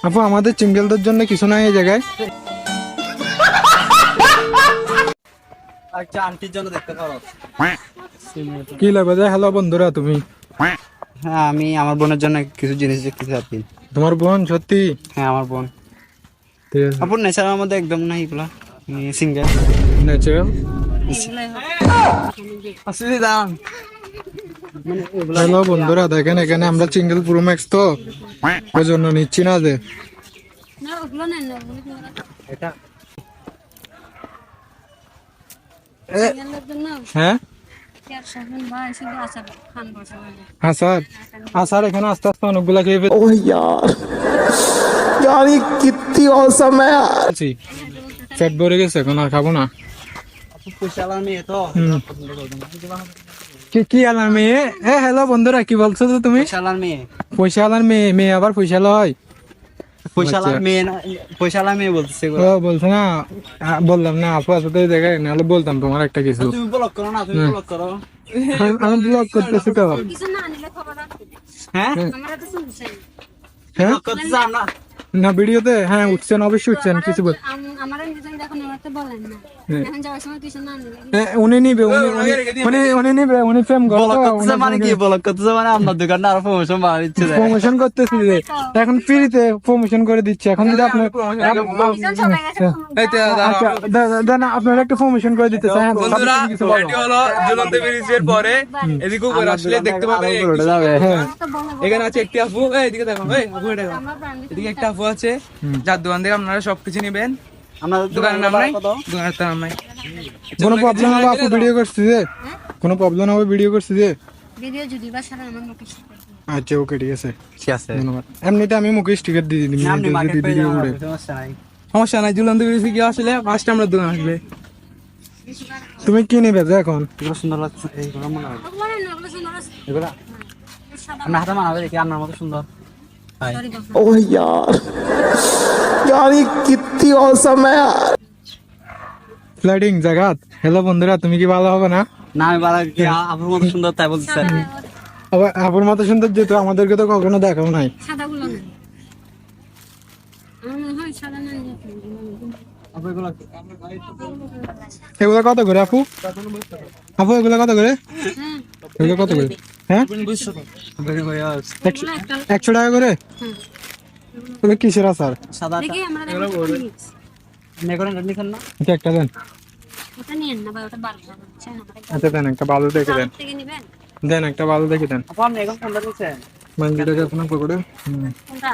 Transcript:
আপু আমাদের সিঙ্গেলদের জন্য কিছু নাই এই জায়গায়? আচ্ছা আন্টির জন্য দেখতে পারো। কি লাগবে যে? হ্যালো বন্ধুরা, তুমি? হ্যাঁ আমি আমার বোনের জন্য কিছু জিনিস দেখতে চাচ্ছি। তোমার বোন? সত্যি? হ্যাঁ আমার বোন। ঠিক আছে। আপুর নেচারের মধ্যে একদম নাই এগুলা, সিঙ্গেল ন্যাচারাল। আসলে দাম হ্যালো বন্ধুরা, দেখেন এখানে আমরা সিঙ্গেল প্রো ম্যাক্স তো ওই জন্য নিচ্ছি না যে। না ওগুলো নেন না, ওগুলো এটা সিঙ্গেলের জন্য হ্যাঁ কেয়ার সাবেন ভাই শুধু আচার খান বসে বলে। হ্যাঁ স্যার। হ্যাঁ স্যার, এখানে আস্তে আস্তে অনেকগুলা খেয়ে ओह यार यार ये कितनी औसम है यार। ফেলছি। পেট ভরে গেছে, এখন আর খাবো না। আপু পয়সাওয়ালা মেয়ে তো হুম। পছন্দ করবে না। কি কি আলার মেয়ে? হ্যালো বন্ধুরা, কি বলছো তো তুমি? পয়সাওয়ালার মেয়ে, পয়সা আলার মেয়ে? মেয়ে আবার পয়সা হয়? পয়সাওয়ালার আচ্ছা। মেয়ে না, পয়সাওয়ালা মেয়ে বলতেছে ও এগুলো। বলছে না, বললাম না আপু আসতে দেখে, নাহলে বলতাম তোমার একটা কিছু। তুমি ব্লক করো না, তুমি ব্লক করো। আমি ব্লগ করতেছি তো। কিছু না নিলে খবর রাখতে। হ্যাঁ আমরা তো শুনছি। হ্যাঁ ব্লক করতে চাও না? না, ভিডিওতে হ্যাঁ উঠছেন, অবশ্যই উঠছেন, কিছু বল। আমারা নিজে দেখুন আমরা তো বলেন না। এখন যাওয়ার সময় কিছু না নিলে উনি নিবে, উনি নিবে, উনি ফেম ব্লক করতেছে মানে কি? ব্লক করতেছে মানে আপনার দোকানটা আরো প্রমোশন বাড়ার ইচ্ছে দেয়। প্রমোশন করতেছি যে, এখন ফ্রিতে প্রমোশন করে দিচ্ছে। এখন যদি আপনার দুজন সবাই গেছে আচ্ছা, দেন আপনারা একটা প্রমোশন করে দিতে চাই। বন্ধুরা এটি হলো ঝুলন্ত ব্রিজের পরে এদিকে উপরে আসলে দেখতে পাবে উপরে যাবে। হ্যাঁ তো বলো এখানে আছে একটি আপু, এদিকে দেখো, আপু এটা দেখো। আমরা ব্র্যান্ড এদিকে একটা আপু আছে যার দোকান থেকে আপনারা সবকিছু নেবেন। আমাদের দোকানের নাম নাই, কত? দোকানের নাম নাই। কোনো প্রবলেম হবে আপু ভিডিও করছি যে? কোনো প্রবলেম হবে ভিডিও করছি যে? ভিডিও যদি বা সারা আমার মুখে শিখে আচ্ছা ওকে, ঠিক আছে, ঠিক আছে। ধন্যবাদ। এমনিতে আমি মুকেশ টিকিট দিয়ে দিই আপনি মার্কেট যদি পেয়ে ভিডিও যাবেন, করে। সমস্যা নাই। সমস্যা নাই, ঝুলন্ত ব্রিজ থেকে আসলে ফার্স্ট আমরা দোকান আসবে। তুমি কি নিবে যে এখন? এগুলো সুন্দর লাগছে, এইগুলো মনে হয় ওগুলো নেন না, ওগুলো সুন্দর আছে। এগুলো সাদা আমরা হাতে মানাবে দেখি আপনার মতো সুন্দর। সরি বাবা। ओह यार यार ये कितनी औसम है यार। ফ্লাইটিং জায়গা। হ্যালো বন্ধুরা, তুমি কি ভালো হবে না? না আমি বাড়া কি আপনার মতো সুন্দর তাই বলতে চাই। আবার আপুর মতো সুন্দর যেহেতু, আমাদেরকে তো কখনো দেখাও নাই। সাদাগুলো নেন। আমার মনে হয় সাদা নেন। আপু এগুলো এগুলো কত করে আপু? আপু এগুলো কত করে? হ্যাঁ এগুলো কত করে? হ্যাঁ বুঝছো তো? বেরি করে 100 টাকা করে? এগুলো কিসের আচার? সাদা দেখি আমরা দেখো মিক্স। নেকড়ে নিছেন না? এটা একটা দেন। ওটা নিয়েন না ভাই, ওটা ভালো হচ্ছে না। আচ্ছা দেন, একটা ভালো দেখে দেন। থেকে নেবেন দেন একটা ভালো দেখে দেন। আপু আপনি এখন কোনটা নিছেন? মাইন্ডিটাকে আপনার পকেটে। কোনটা?